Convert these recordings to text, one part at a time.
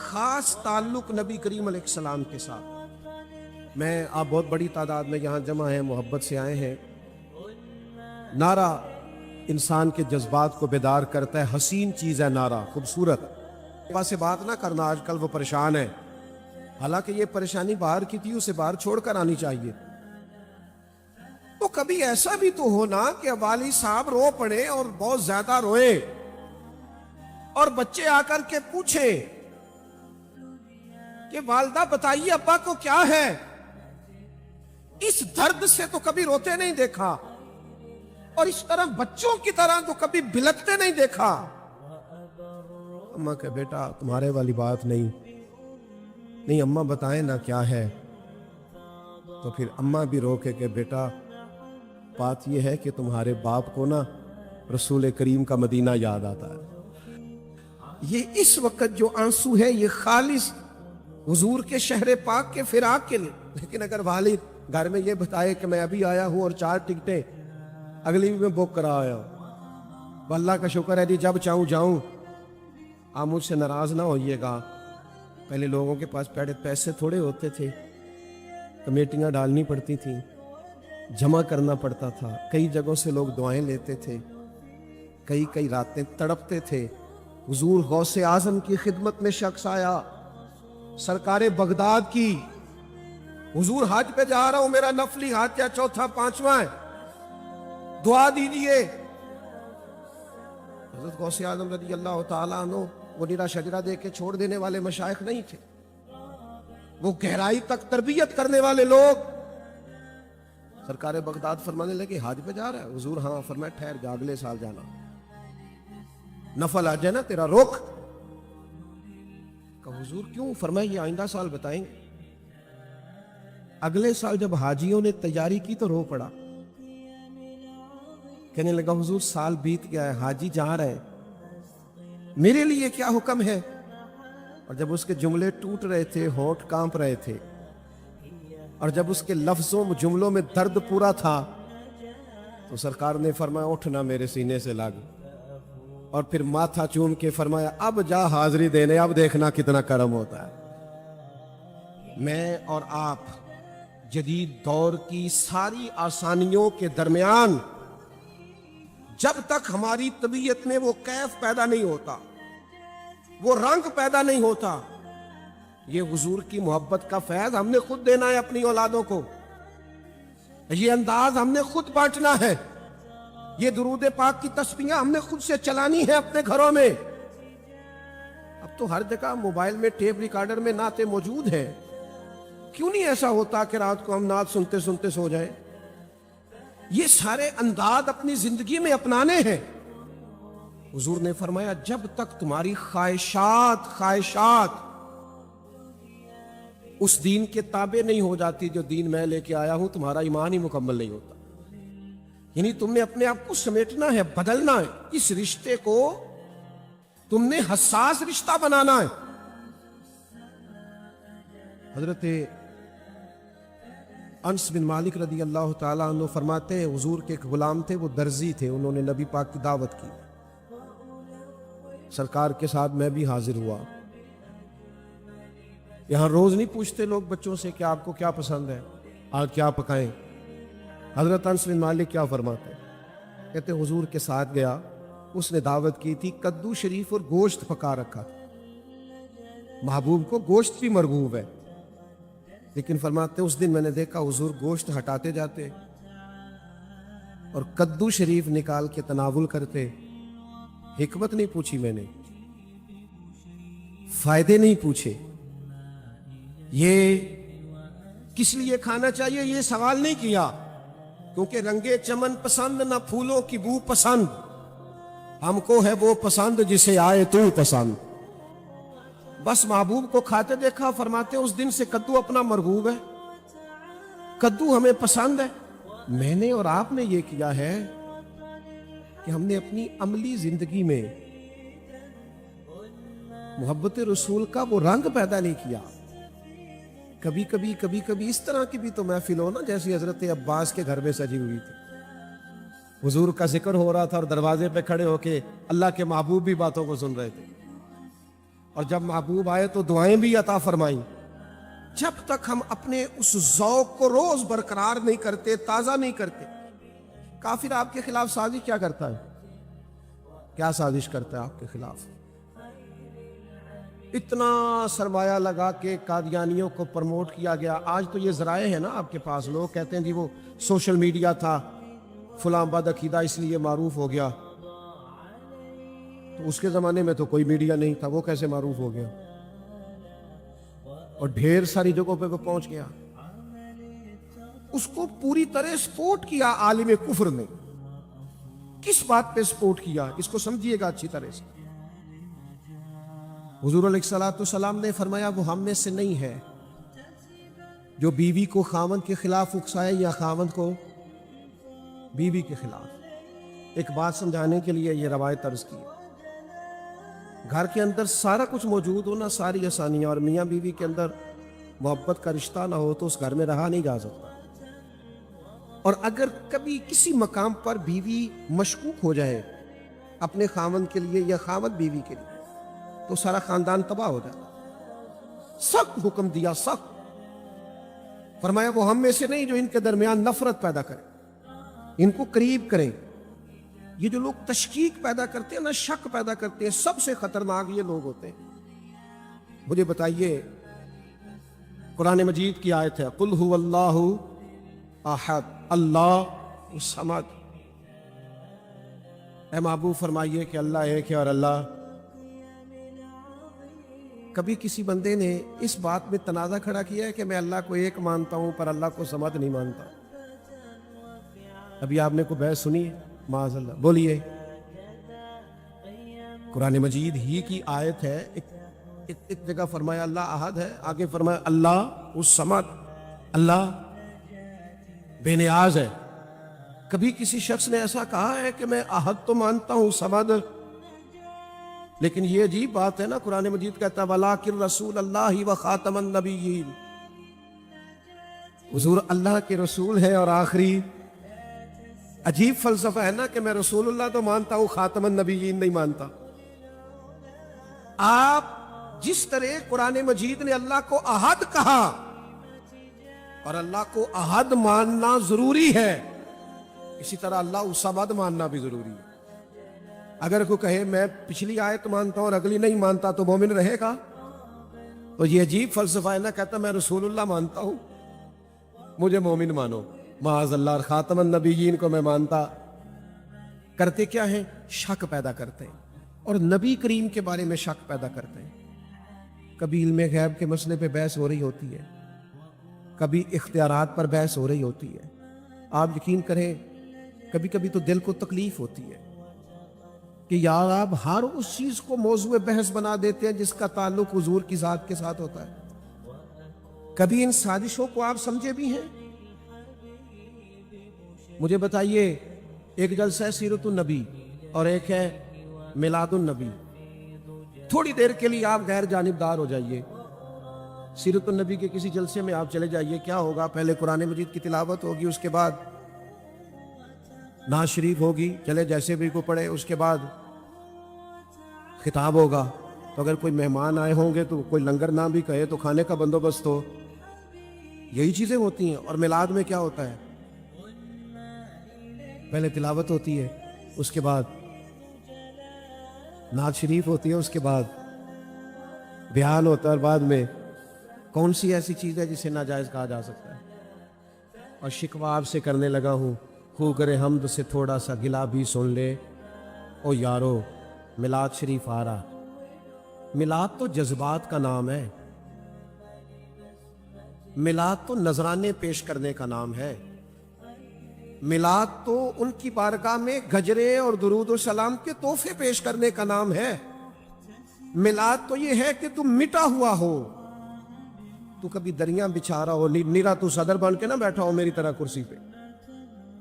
خاص تعلق نبی کریم علیہ السلام کے ساتھ. میں آپ بہت بڑی تعداد میں یہاں جمع ہیں, محبت سے آئے ہیں. نعرہ انسان کے جذبات کو بیدار کرتا ہے, حسین چیز ہے نعرہ, خوبصورت. سے بات نہ کرنا, آج کل وہ پریشان ہے, حالانکہ یہ پریشانی باہر کی تھی, اسے باہر چھوڑ کر آنی چاہیے. تو کبھی ایسا بھی تو ہونا کہ والد صاحب رو پڑے اور بہت زیادہ روئے, اور بچے آ کر کے پوچھے کہ والدہ بتائیے ابا کو کیا ہے. اس درد سے تو کبھی روتے نہیں دیکھا, اور اس طرح بچوں کی طرح تو کبھی بلکتے نہیں دیکھا. اماں کہ بیٹا تمہارے والی بات نہیں, اماں بتائیں نا کیا ہے. تو پھر اماں بھی رو کے کہ بیٹا بات یہ ہے کہ تمہارے باپ کو نا رسول کریم کا مدینہ یاد آتا ہے. یہ اس وقت جو آنسو ہے یہ خالص حضور کے شہر پاک کے فراق کے لیے. لیکن اگر والد گھر میں یہ بتائے کہ میں ابھی آیا ہوں اور 4 ٹکٹیں اگلی بھی میں بک کرا آیا ہوں, اللہ کا شکر ہے جی, جب چاہوں جاؤں. آپ مجھ سے ناراض نہ ہوئیے گا, پہلے لوگوں کے پاس پیسے تھوڑے ہوتے تھے, کمیٹیاں ڈالنی پڑتی تھیں, جمع کرنا پڑتا تھا. کئی جگہوں سے لوگ دعائیں لیتے تھے, کئی راتیں تڑپتے تھے. حضور غوث اعظم کی خدمت میں شخص آیا, سرکار بغداد کی, حضور حج پہ جا رہا ہوں, میرا نفلی حج یا چوتھا پانچواں ہے, دعا دیجیے. حضرت غوث اعظم رضی اللہ تعالیٰ عنہ وہ نیرا شجرہ دے کے چھوڑ دینے والے مشائخ نہیں تھے, وہ گہرائی تک تربیت کرنے والے لوگ. سرکار بغداد فرمانے لگے حج پہ جا رہا ہے؟ حضور ہاں. فرمایا ٹھہر جا, اگلے سال جانا, نفل حج ہے نا تیرا, رک. کہ حضور کیوں؟ فرمایا یہ آئندہ سال بتائیں گے. اگلے سال جب حاجیوں نے تیاری کی تو رو پڑا, کہنے لگا حضور سال بیت گیا ہے, حاجی جا رہے ہیں, میرے لیے کیا حکم ہے؟ اور جب اس کے جملے ٹوٹ رہے تھے, ہونٹ کانپ رہے تھے, اور جب اس کے لفظوں جملوں میں درد پورا تھا, تو سرکار نے فرمایا اٹھنا میرے سینے سے لگ, اور پھر ماتھا چوم کے فرمایا اب جا حاضری دینے, اب دیکھنا کتنا کرم ہوتا ہے. میں اور آپ جدید دور کی ساری آسانیوں کے درمیان جب تک ہماری طبیعت میں وہ کیف پیدا نہیں ہوتا, وہ رنگ پیدا نہیں ہوتا, یہ حضور کی محبت کا فیض ہم نے خود دینا ہے اپنی اولادوں کو, یہ انداز ہم نے خود بانٹنا ہے, یہ درود پاک کی تسبیحاں ہم نے خود سے چلانی ہے اپنے گھروں میں. اب تو ہر جگہ موبائل میں ٹیپ ریکارڈر میں نعتیں موجود ہیں, کیوں نہیں ایسا ہوتا کہ رات کو ہم نعت سنتے سنتے سو جائیں؟ یہ سارے انداز اپنی زندگی میں اپنانے ہیں. حضور نے فرمایا جب تک تمہاری خواہشات اس دین کے تابع نہیں ہو جاتی جو دین میں لے کے آیا ہوں, تمہارا ایمان ہی مکمل نہیں ہوتا. یعنی تم نے اپنے آپ کو سمیٹنا ہے, بدلنا ہے, اس رشتے کو تم نے حساس رشتہ بنانا ہے. حضرت انس بن مالک رضی اللہ تعالیٰ عنہ فرماتے ہیں حضور کے ایک غلام تھے, وہ درزی تھے, انہوں نے نبی پاک کی دعوت کی, سرکار کے ساتھ میں بھی حاضر ہوا. یہاں روز نہیں پوچھتے لوگ بچوں سے کہ آپ کو کیا پسند ہے, آج کیا پکائیں. حضرت انس بن مالک کیا فرماتے ہیں, کہتے حضور کے ساتھ گیا, اس نے دعوت کی تھی, کدو شریف اور گوشت پکا رکھا تھا. محبوب کو گوشت بھی مرغوب ہے, لیکن فرماتے اس دن میں نے دیکھا حضور گوشت ہٹاتے جاتے اور کدو شریف نکال کے تناول کرتے. حکمت نہیں پوچھی میں نے, فائدے نہیں پوچھے, یہ کس لیے کھانا چاہیے یہ سوال نہیں کیا, کیونکہ رنگے چمن پسند نہ پھولوں کی بو پسند, ہم کو ہے وہ پسند جسے آئے تو پسند. بس محبوب کو کھاتے دیکھا, فرماتے اس دن سے کدو اپنا مرغوب ہے, کدو ہمیں پسند ہے. میں نے اور آپ نے یہ کیا ہے کہ ہم نے اپنی عملی زندگی میں محبت رسول کا وہ رنگ پیدا نہیں کیا. کبھی کبھی اس طرح کی بھی تو محفل ہو نا جیسی حضرت عباس کے گھر میں سجی ہوئی تھی, حضور کا ذکر ہو رہا تھا اور دروازے پہ کھڑے ہو کے اللہ کے محبوب بھی باتوں کو سن رہے تھے, اور جب محبوب آئے تو دعائیں بھی عطا فرمائیں. جب تک ہم اپنے اس ذوق کو روز برقرار نہیں کرتے، تازہ نہیں کرتے. کافر آپ کے خلاف سازش کیا کرتا ہے؟ کیا سازش کرتا ہے آپ کے خلاف؟ اتنا سرمایہ لگا کے قادیانیوں کو پروموٹ کیا گیا. آج تو یہ ذرائع ہے نا آپ کے پاس. لوگ کہتے ہیں جی وہ سوشل میڈیا تھا، فلاں بد عقیدہ اس لیے معروف ہو گیا. تو اس کے زمانے میں تو کوئی میڈیا نہیں تھا، وہ کیسے معروف ہو گیا؟ اور ڈھیر ساری جگہوں پہ وہ پہنچ گیا. اس کو پوری طرح سپورٹ کیا عالم کفر نے. کس بات پہ سپورٹ کیا؟ اس کو سمجھیے گا اچھی طرح سے. حضور علیہ الصلوۃ والسلام نے فرمایا وہ ہم میں سے نہیں ہے جو بیوی کو خاوند کے خلاف اکسائے یا خاوند کو بیوی کے خلاف. ایک بات سمجھانے کے لیے یہ روایت عرض کی. گھر کے اندر سارا کچھ موجود ہونا، ساری آسانیاں، اور میاں بیوی کے اندر محبت کا رشتہ نہ ہو تو اس گھر میں رہا نہیں جا سکتا. اور اگر کبھی کسی مقام پر بیوی مشکوک ہو جائے اپنے خاوند کے لیے یا خاوند بیوی کے لیے تو سارا خاندان تباہ ہو جاتا. سخت حکم دیا، سخت. فرمایا وہ ہم میں سے نہیں جو ان کے درمیان نفرت پیدا کریں، ان کو قریب کریں. یہ جو لوگ تشکیک پیدا کرتے ہیں نا، شک پیدا کرتے ہیں، سب سے خطرناک یہ لوگ ہوتے ہیں. مجھے بتائیے، قرآن مجید کی آیت ہے قل هو اللہ احد اللہ الصمد. اے محبوب فرمائیے کہ اللہ ایک ہے اور اللہ. کبھی کسی بندے نے اس بات میں تنازع کھڑا کیا ہے کہ میں اللہ کو ایک مانتا ہوں پر اللہ کو صمد نہیں مانتا؟ ابھی آپ نے کوئی بحث سنی ہے؟ معاذ اللہ. بولیے. قرآن مجید ہی کی آیت ہے. ایک جگہ فرمایا اللہ احد ہے، آگے فرمایا اللہ الصمد، اللہ بے نیاز ہے. کبھی کسی شخص نے ایسا کہا ہے کہ میں احد تو مانتا ہوں، صمد؟ لیکن یہ عجیب بات ہے نا، قرآن مجید کہتا ہے وَلَٰكِن رسول اللہ وخاتم النبیین. حضور اللہ کے رسول ہے اور آخری. عجیب فلسفہ ہے نا کہ میں رسول اللہ تو مانتا ہوں، خاتم النبیین نہیں مانتا. آپ جس طرح قرآن مجید نے اللہ کو احد کہا اور اللہ کو احد ماننا ضروری ہے، اسی طرح اللہ الصمد ماننا بھی ضروری ہے. اگر کوئی کہے میں پچھلی آیت مانتا ہوں اور اگلی نہیں مانتا تو مومن رہے گا؟ تو یہ عجیب فلسفہ ہے نا. کہتا میں رسول اللہ مانتا ہوں، مجھے مومن مانو. معاذ اللہ. اور خاتم النبیین کو میں مانتا. کرتے کیا ہیں؟ شک پیدا کرتے ہیں، اور نبی کریم کے بارے میں شک پیدا کرتے ہیں. کبھی علم غیب کے مسئلے پہ بحث ہو رہی ہوتی ہے، کبھی اختیارات پر بحث ہو رہی ہوتی ہے. آپ یقین کریں کبھی کبھی تو دل کو تکلیف ہوتی ہے کہ یار آپ ہر اس چیز کو موضوع بحث بنا دیتے ہیں جس کا تعلق حضور کی ذات کے ساتھ ہوتا ہے. کبھی ان سازشوں کو آپ سمجھے بھی ہیں؟ مجھے بتائیے، ایک جلسہ ہے سیرت النبی اور ایک ہے میلاد النبی. تھوڑی دیر کے لیے آپ غیر جانبدار ہو جائیے. سیرت النبی کے کسی جلسے میں آپ چلے جائیے، کیا ہوگا؟ پہلے قرآن مجید کی تلاوت ہوگی، اس کے بعد نعت شریف ہوگی، چلے جیسے بھی کو پڑھے، اس کے بعد خطاب ہوگا. تو اگر کوئی مہمان آئے ہوں گے تو کوئی لنگر نہ بھی کہے تو کھانے کا بندوبست ہو. یہی چیزیں ہوتی ہیں. اور میلاد میں کیا ہوتا ہے؟ پہلے تلاوت ہوتی ہے، اس کے بعد نعت شریف ہوتی ہے، اس کے بعد بیان ہوتا ہے، اور بعد میں کون سی ایسی چیز ہے جسے ناجائز کہا جا سکتا ہے؟ اور شکوہ آپ سے کرنے لگا ہوں، خو کرے حمد سے تھوڑا سا گلا بھی سن لے. او یارو، میلاد شریف آ رہا. میلاد تو جذبات کا نام ہے، میلاد تو نذرانے پیش کرنے کا نام ہے، میلاد تو ان کی بارگاہ میں گجرے اور درود و سلام کے تحفے پیش کرنے کا نام ہے. میلاد تو یہ ہے کہ تم مٹا ہوا ہو، تو کبھی دریاں بچھا رہا ہو، نیرا تو صدر بن کے نہ بیٹھا ہو میری طرح کرسی پہ.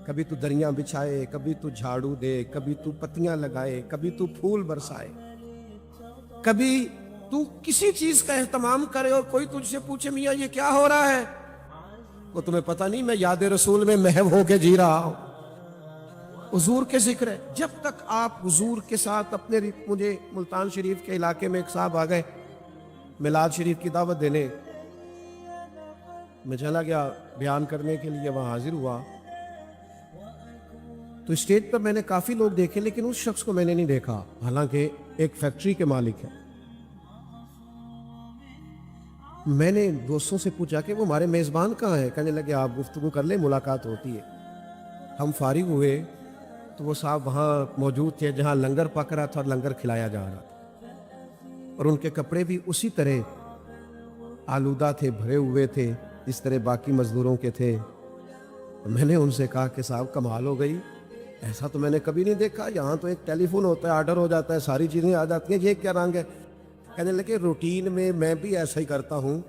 کبھی تو دریاں بچھائے، کبھی تو جھاڑو دے، کبھی تو پتیاں لگائے، کبھی تو پھول برسائے، کبھی تو کسی چیز کا اہتمام کرے اور کوئی تجھ سے پوچھے میاں یہ کیا ہو رہا ہے؟ وہ تمہیں پتہ نہیں میں یاد رسول میں محو ہو کے جی رہا ہوں. حضور کے ذکر ہے. جب تک آپ حضور کے ساتھ اپنے، مجھے ملتان شریف کے علاقے میں ایک صاحب آ گئے، میلاد شریف کی دعوت دینے میں چلا گیا، بیان کرنے کے لیے وہاں حاضر ہوا تو اسٹیج پر میں نے کافی لوگ دیکھے لیکن اس شخص کو میں نے نہیں دیکھا، حالانکہ ایک فیکٹری کے مالک ہے۔ میں نے دوستوں سے پوچھا کہ وہ ہمارے میزبان کہاں ہیں؟ کہنے لگے آپ گفتگو کر لیں، ملاقات ہوتی ہے۔ ہم فارغ ہوئے تو وہ صاحب وہاں موجود تھے جہاں لنگر پک رہا تھا اور لنگر کھلایا جا رہا تھا، اور ان کے کپڑے بھی اسی طرح آلودہ تھے، بھرے ہوئے تھے اس طرح باقی مزدوروں کے تھے۔ میں نے ان سے کہا کہ صاحب کمال ہو گئی، ایسا تو میں نے کبھی نہیں دیکھا، یہاں تو ایک ٹیلی فون ہوتا ہے، آرڈر ہو جاتا ہے، ساری چیزیں آ جاتی ہیں، یہ کیا رنگ ہے؟ کہنے لگے روٹین میں بھی ایسا ہی کرتا ہوں،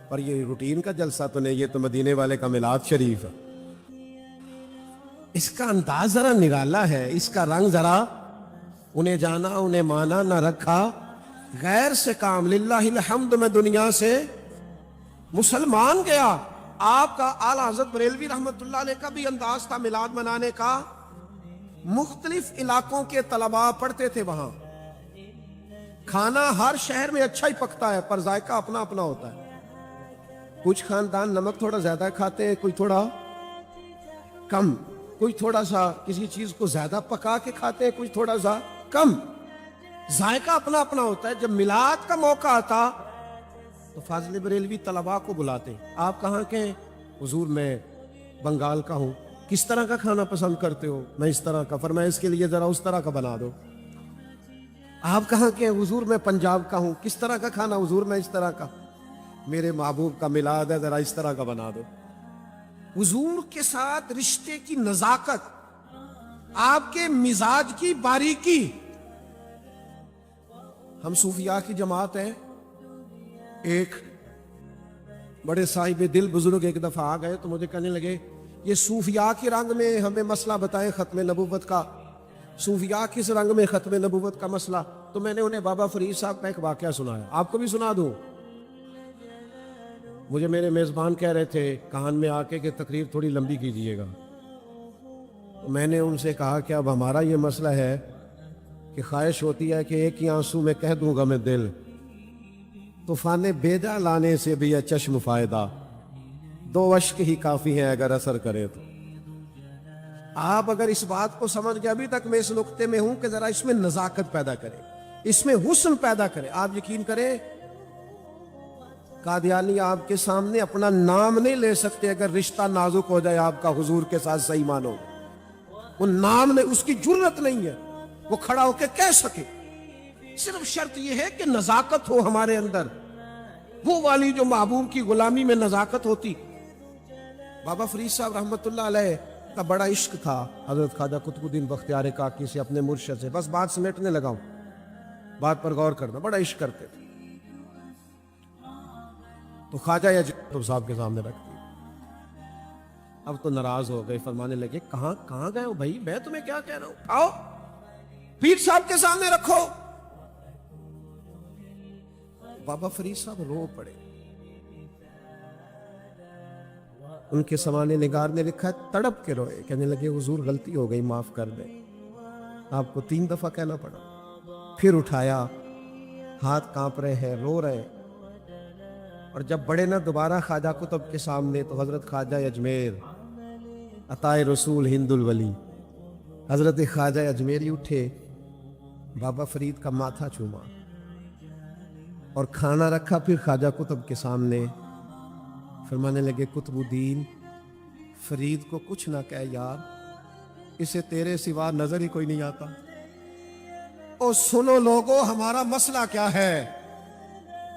پر یہ روٹین کا جلسہ تو نہیں، یہ تو مدینے والے کا میلاد شریف ہے۔ اس کا انداز ذرا نرالا ہے، اس کا رنگ ذرا، انہیں جانا انہیں مانا نہ رکھا، غیر سے کام، للہ الحمد میں دنیا سے مسلمان گیا۔ آپ کا اعلیٰ حضرت بریلوی رحمت اللہ علیہ کا بھی انداز تھا میلاد منانے کا، مختلف علاقوں کے طلباء پڑھتے تھے وہاں۔ کھانا ہر شہر میں اچھا ہی پکتا ہے پر ذائقہ اپنا اپنا ہوتا ہے، کچھ خاندان نمک تھوڑا زیادہ کھاتے ہیں، کوئی تھوڑا کم، کوئی تھوڑا سا کسی چیز کو زیادہ پکا کے کھاتے ہیں، کچھ تھوڑا سا کم، ذائقہ اپنا اپنا ہوتا ہے۔ جب میلاد کا موقع آتا تو فاضل بریلوی طلباء کو بلاتے، آپ کہاں کے ہیں؟ حضور میں بنگال کا ہوں۔ کس طرح کا کھانا پسند کرتے ہو؟ میں اس طرح کا۔ فرمایا اس کے لیے ذرا اس طرح کا بنا دو۔ آپ کہاں کے ہیں؟ حضور میں پنجاب کا ہوں۔ کس طرح کا کھانا؟ حضور میں اس طرح کا۔ میرے محبوب کا میلاد ہے، ذرا اس طرح کا بنا دو۔ حضور کے ساتھ رشتے کی نزاکت، آپ کے مزاج کی باریکی۔ ہم صوفیاء کی جماعت ہیں، ایک بڑے صاحب دل بزرگ ایک دفعہ آ گئے تو مجھے کہنے لگے یہ صوفیاء کے رنگ میں ہمیں مسئلہ بتائیں ختم نبوت کا، صوفیاء کس رنگ میں ختم نبوت کا مسئلہ؟ تو میں نے انہیں بابا فرید صاحب کا ایک واقعہ سنایا، آپ کو بھی سنا دوں۔ مجھے میرے میزبان کہہ رہے تھے کان میں آ کے کہ تقریر تھوڑی لمبی کیجیے گا، تو میں نے ان سے کہا کہ اب ہمارا یہ مسئلہ ہے کہ خواہش ہوتی ہے کہ ایک ہی آنسو میں کہہ دوں گا میں دل، طوفان بیدا لانے سے بھی ہے چشم فائدہ، دو اشک ہی کافی ہیں اگر اثر کرے تو۔ آپ اگر اس بات کو سمجھ گئے، ابھی تک میں اس نقطے میں ہوں کہ ذرا اس میں نزاکت پیدا کرے، اس میں حسن پیدا کرے۔ آپ یقین کریں قادیانی آپ کے سامنے اپنا نام نہیں لے سکتے اگر رشتہ نازک ہو جائے آپ کا حضور کے ساتھ، صحیح مانو، وہ نام نے اس کی جرت نہیں ہے وہ کھڑا ہو کے کہہ سکے۔ صرف شرط یہ ہے کہ نزاکت ہو ہمارے اندر، وہ والی جو محبوب کی غلامی میں نزاکت ہوتی۔ بابا فرید صاحب رحمت اللہ علیہ کا بڑا عشق تھا حضرت خواجہ قطب الدین بختیار کاکی سے، اپنے مرشد سے۔ بس بات سمیٹنے لگا ہوں، بات پر غور کرنا، بڑا عشق کرتے تھے۔ تو خواجہ قطب صاحب کے سامنے رکھ دی، اب تو ناراض ہو گئے، فرمانے لگے کہاں گئے ہو بھائی، میں تمہیں کیا کہہ رہا ہوں، آؤ پیر صاحب کے سامنے رکھو۔ بابا فرید صاحب رو پڑے۔ ان کے سامنے نگار نے لکھا ہے تڑپ کے روئے، کہنے لگے حضور غلطی ہو گئی، معاف کر دیں۔ آپ کو 3 دفعہ کہنا پڑا، پھر اٹھایا، ہاتھ کانپ رہے ہیں، رو رہے ہیں۔ اور جب بڑے نہ دوبارہ خواجہ قطب کے سامنے تو حضرت خواجہ اجمیر عطائے رسول ہند الولی حضرت خواجہ اجمیری اٹھے، بابا فرید کا ماتھا چوما اور کھانا رکھا، پھر خواجہ قطب کے سامنے فرمانے لگے قطب الدین فرید کو کچھ نہ کہہ یار، اسے تیرے سوا نظر ہی کوئی نہیں آتا۔ اور سنو لوگو ہمارا مسئلہ کیا ہے؟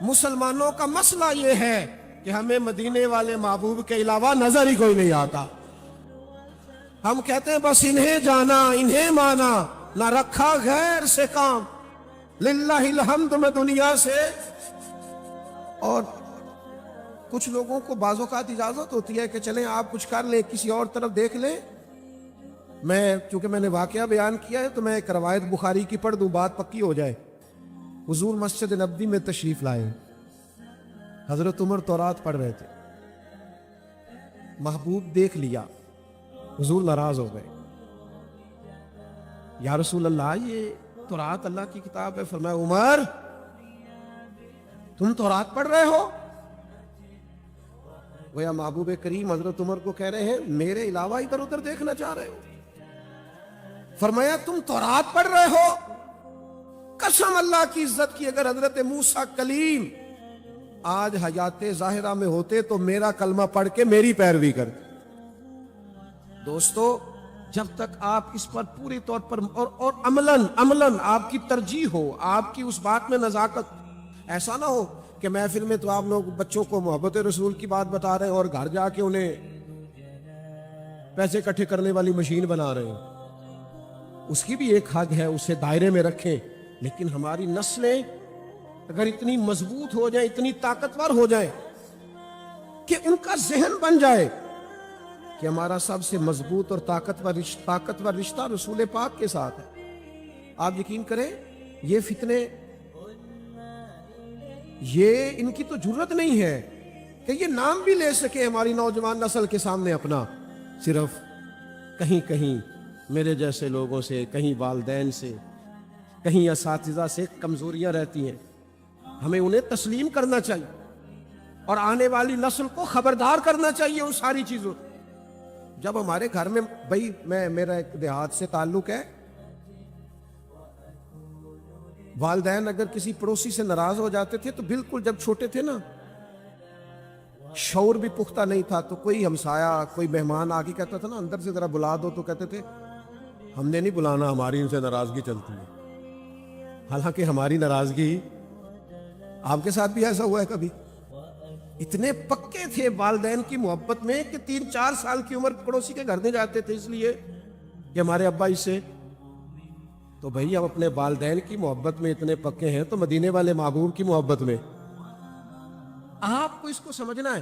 مسلمانوں کا مسئلہ یہ ہے کہ ہمیں مدینے والے محبوب کے علاوہ نظر ہی کوئی نہیں آتا۔ ہم کہتے ہیں بس انہیں جانا انہیں مانا، نہ رکھا غیر سے کام، للہ الحمد میں دنیا سے۔ اور کچھ لوگوں کو بعض اوقات اجازت ہوتی ہے کہ چلیں آپ کچھ کر لیں، کسی اور طرف دیکھ لیں۔ چونکہ میں نے واقعہ بیان کیا ہے تو میں ایک روایت بخاری کی پڑھ دوں، بات پکی ہو جائے۔ حضور مسجد نبوی میں تشریف لائے، حضرت عمر تورات پڑھ رہے تھے، محبوب دیکھ لیا، حضور ناراض ہو گئے، یا رسول اللہ یہ تورات اللہ کی کتاب ہے۔ فرمایا عمر تم تورات پڑھ رہے ہو؟ گویا محبوب کریم حضرت عمر کو کہہ رہے ہیں میرے علاوہ ادھر ادھر دیکھنا چاہ رہے ہو؟ فرمایا تم تورات پڑھ رہے ہو؟ قسم اللہ کی عزت کی اگر حضرت موسیٰ کلیم آج حیات ظاہرہ میں ہوتے تو میرا کلمہ پڑھ کے میری پیروی کرتے۔ دوستو جب تک آپ اس پر پوری طور پر اور عملاً آپ کی ترجیح ہو، آپ کی اس بات میں نزاکت، ایسا نہ ہو کہ محفل میں تو آپ لوگ بچوں کو محبت رسول کی بات بتا رہے ہیں اور گھر جا کے انہیں پیسے اکٹھے کرنے والی مشین بنا رہے ہیں۔ اس کی بھی ایک حد ہے، اسے دائرے میں رکھیں، لیکن ہماری نسلیں اگر اتنی مضبوط ہو جائیں، اتنی طاقتور ہو جائیں کہ ان کا ذہن بن جائے کہ ہمارا سب سے مضبوط اور طاقتور رشتہ رسول پاک کے ساتھ ہے، آپ یقین کریں یہ فتنے، یہ ان کی تو جرت نہیں ہے کہ یہ نام بھی لے سکے ہماری نوجوان نسل کے سامنے اپنا، صرف کہیں کہیں میرے جیسے لوگوں سے، کہیں والدین سے، کہیں اساتذہ سے کمزوریاں رہتی ہیں۔ ہمیں انہیں تسلیم کرنا چاہیے اور آنے والی نسل کو خبردار کرنا چاہیے ان ساری چیزوں۔ جب ہمارے گھر میں بھائی میرا ایک دیہات سے تعلق ہے، والدین اگر کسی پڑوسی سے ناراض ہو جاتے تھے تو بالکل جب چھوٹے تھے نا، شعور بھی پختہ نہیں تھا، تو کوئی ہمسایہ، کوئی مہمان آ کے کہتا تھا نا اندر سے ذرا بلا دو، تو کہتے تھے ہم نے نہیں بلانا، ہماری ان سے ناراضگی چلتی ہے۔ حالانکہ ہماری ناراضگی، آپ کے ساتھ بھی ایسا ہوا ہے کبھی؟ اتنے پکے تھے والدین کی محبت میں کہ 3-4 سال کی عمر پڑوسی کے گھر نہیں جاتے تھے، اس لیے کہ ہمارے ابا اس سے۔ تو بھئی ہم اپنے والدین کی محبت میں اتنے پکے ہیں تو مدینے والے محبوب کی محبت میں آپ کو اس کو سمجھنا ہے۔